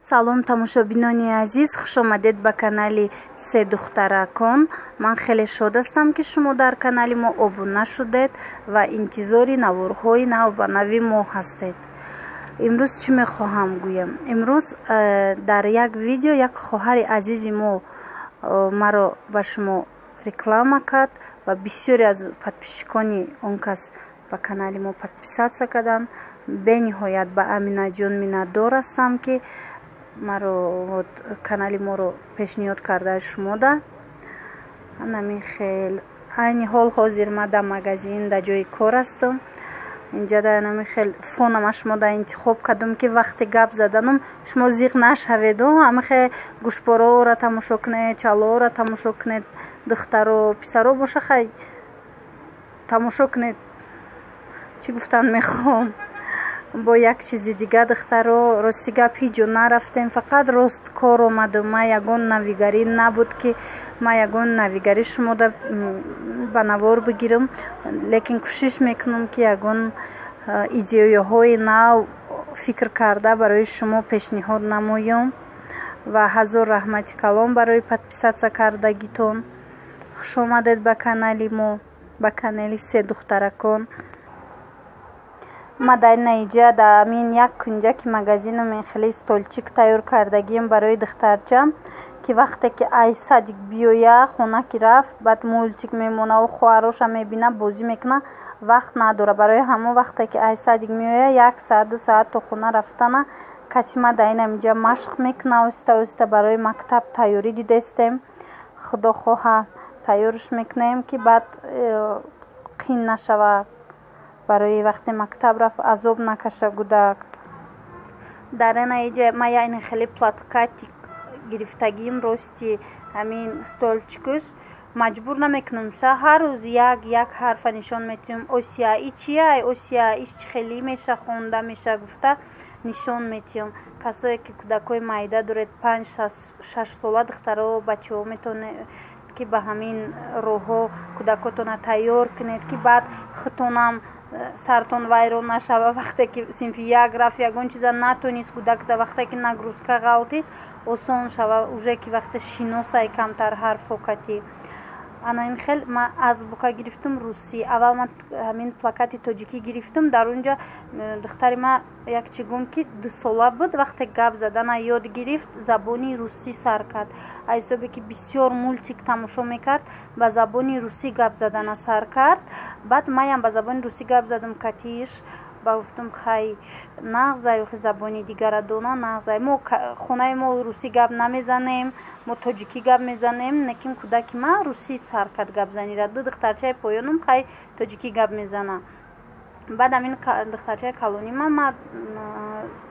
салом тамошобинони азиз, хушомадед ба канали се духтаракон. ман хеле шод ҳастам ки шумо дар канали мо обуна шудед ва интизори наворҳои нав ба нави мо ҳастед. имрӯз чӣ мехоҳам гӯям? имрӯз дар як видео як хоҳари азизи мо маро ба шумо реклама кард ва бисёре аз подписчикони он кас ба канали мо подписатсия карданд. бениҳоят ба аминаҷон миннатдор ҳастам ки маро канали моро пешниҳод карда шумода. намин хел айни ҳол ҳозир ма дар магазин дар ҷои кор ҳастам. инҷа дар намин хел фонама шумода интихоб кардам ки вақти гап заданам шумо зиқ нашаведу. ҳамахе гӯшбороро тамошо кунед, чалоро тамошо кунед, духтаро писаро боша хай тамошо кунед. чӣ гуфтан мехоҳам? бо як чизи дигар духтаро рости гап ҳеҷ ҷо нарафтем, фақат рост кор омадам. ма ягон навигарӣ набуд ки ма ягон навигарӣ шумода ба навор бигирам, лекин кӯшиш мекунам ки ягон идеяҳои нав фикр карда барои шумо пешниҳод намоям. ва ҳазор раҳмати калом барои подписатсия кардагитон. хушомадед ба канали мо, ба канали се духтаракон. ма дар наиҷа дар амин як кунҷаки магазинам хеле столчик тайёр кардагием барои духтарчам ки вақте ки ай садик биёя хона ки рафт баъд мультик мемонаву хоҳароша мебина бозӣ мекуна, вақт надора. барои ҳамон вақте ки ай садик меоя 1 саат 2 саат то хона рафтана кати ма дар инамиҷа машқ мекуна. оҳиста оҳиста барои мактаб тайёрӣ дидестем. худо хоҳа тайёрш мекунем ки баъд қин нашава, барои вақти мактаб рафт азоб накаша гудак. дар наиҷа ма яъне хеле плакати гирифтагиим рости ҳамин столчикуш маҷбур намекунам. ҳар рӯз як ҳарфа нишон метиҳам. осия и чия, осия иш чӣ хелӣ меша, хонда меша гуфта нишон метиҳам. касое ки кӯдакои майда доред 5-6 сола духтаро бачаҳо метавонед ки ба ҳамин роҳҳо кӯдакотона тайёр кунед ки баъд хутонам сартон вайрон нашава. вақте ки синфи як рафт ягон чиза натонист кӯдак да вақте ки нагрузка ғалтид осон шава уже ки вақте шиносай камтар ҳарфо кати. ана ин хел ма азбука гирифтам русӣ. аввал ма ҳамин плакати тоҷикӣ гирифтам. дар онҷа духтари ма якчи гум ки 2 сола буд, вақте гап задана ёд гирифт забони русӣ сар кард. аз ҳисобе ки бисёр мультик тамошо мекард ба забони русӣ гап задана сар кард. баъд маям ба забони русӣ гап задам катиш ба гуфтам хай нағзай охи забони дигара дона нағзай. мо хонаи мо русӣ гап намезанем, мо тоҷикӣ гап мезанем, лекин кӯдаки ма русӣ сар кард гап занира. ду духтарчаи поёнам хай тоҷикӣ гап мезана. баъд ҳамин духтарчаи калони ма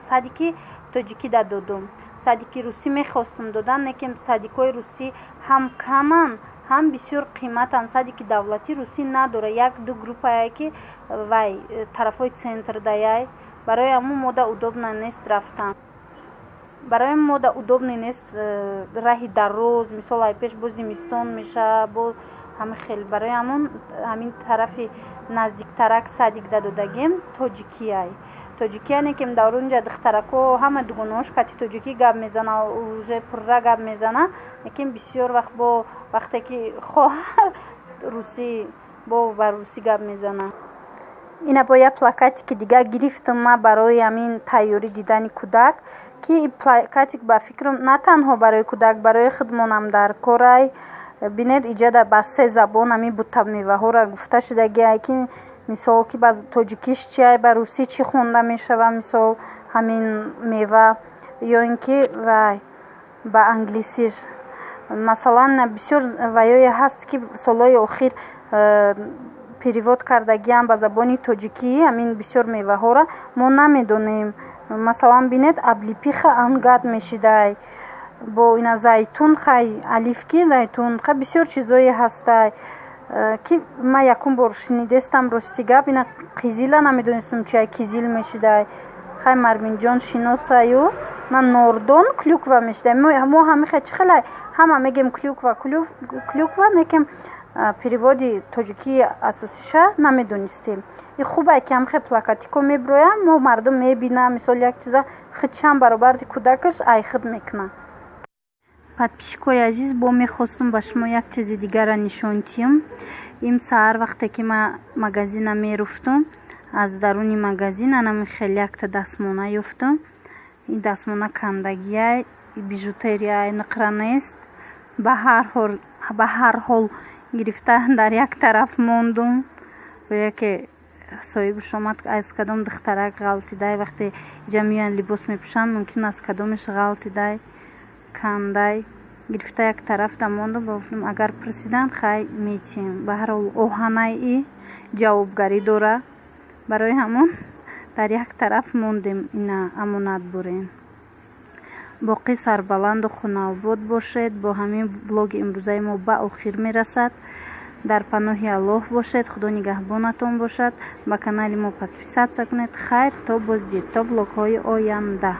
садики тоҷикӣ да додам. садики русӣ мехостам додан, лекин садикои русӣ ҳам каман ҳам бисёр қиматан. садики давлатӣ русӣ надора. 1-2 группае ки вай тарафои центр даяй. барои ҳамон мода удобна нест рафтан. барои мода удобна нест раҳи дароз, мисол ай пеш бо зимистон меша бо ҳама хел. барои ҳамин тарафи наздиктарак садик да додагем тоҷикияй. тоҷикияне ки дар онҷа духтарако ҳама дугонаҳош кати тоҷикӣ гап мезана, уже пурра гап мезана, лекин бисёр вақт бо вақте ки хоҳар русӣ бо ба русӣ гап мезана. ина бо як плакати ки дигар гирифтам ма барои ҳамин тайёрӣ дидани кӯдак ки плакати ба фикрам на танҳо барои кӯдак, барои худмонам дар корай. бинед иҷада ба 3 забон ҳамин бутамеваҳоро гуфта шудагиай ки мисол ки ба тоҷикиш чиай, ба русӣ чӣ хонда мешава, мисол ҳамин мева, ё ин ки вай ба англисиш масалан бисёр ваёе ҳаст ки солҳои охир перевод кардагиам ба забони тоҷикӣ. ҳамин бисёр меваҳоро мо намедонем. масалан бинед аблипиха ангад мешидай, бо ина зайтун хай алиф ки зайтун хай бисёр чизое ҳастай ки ма якум бор шинидестам. рости гап ина қизила намедонистам чиай кизил мешидай. хай марвинҷон шиносаю на нордон клюква мешидай. мо ҳамихе чӣ хелай ҳама мегем клюква, лекин переводи тоҷикии асосиша намедонистем. И хубе ки ҳамхе плакатико меброям, мо мардум мебинам, мисол як чиза хидшам баробарди кӯдакаш айхид мекунам. подписчикои азиз, бо мехостум ба шумо як чизи дигара нишон тиҳам. Имса ҳар вақте ки ма магазина меруфтум, аз даруни магазин анами хел якта дастмона ёфтум. ин дастмона кандагия бижутерия нуқра нест. ба ҳар ҳол гирифта дар як тараф мондум. гӯя ки соҳибаш омад, аз кадом духтарак ғалтидай, вақте иҷа меоянд либос мепӯшанд, мумкин аст кадомаш ғалтидай, кандай гирифта як тарафта мондум. Гуфтам агар пурсиданд хай метиҳем. ба ҳар ҳол оҳанаи ҷавобгарӣ дора. барои ҳамон дар як тараф мондем, ина амонат бурем. боқӣ сарбаланду хунаобод бошед. бо ҳамин влоги имрӯзаи мо ба охир мерасад. дар паноҳи аллоҳ бошед. худо нигаҳбонатон бошад. ба канали мо подписатсия кунед. хайр, то боздид, то влогҳои оянда.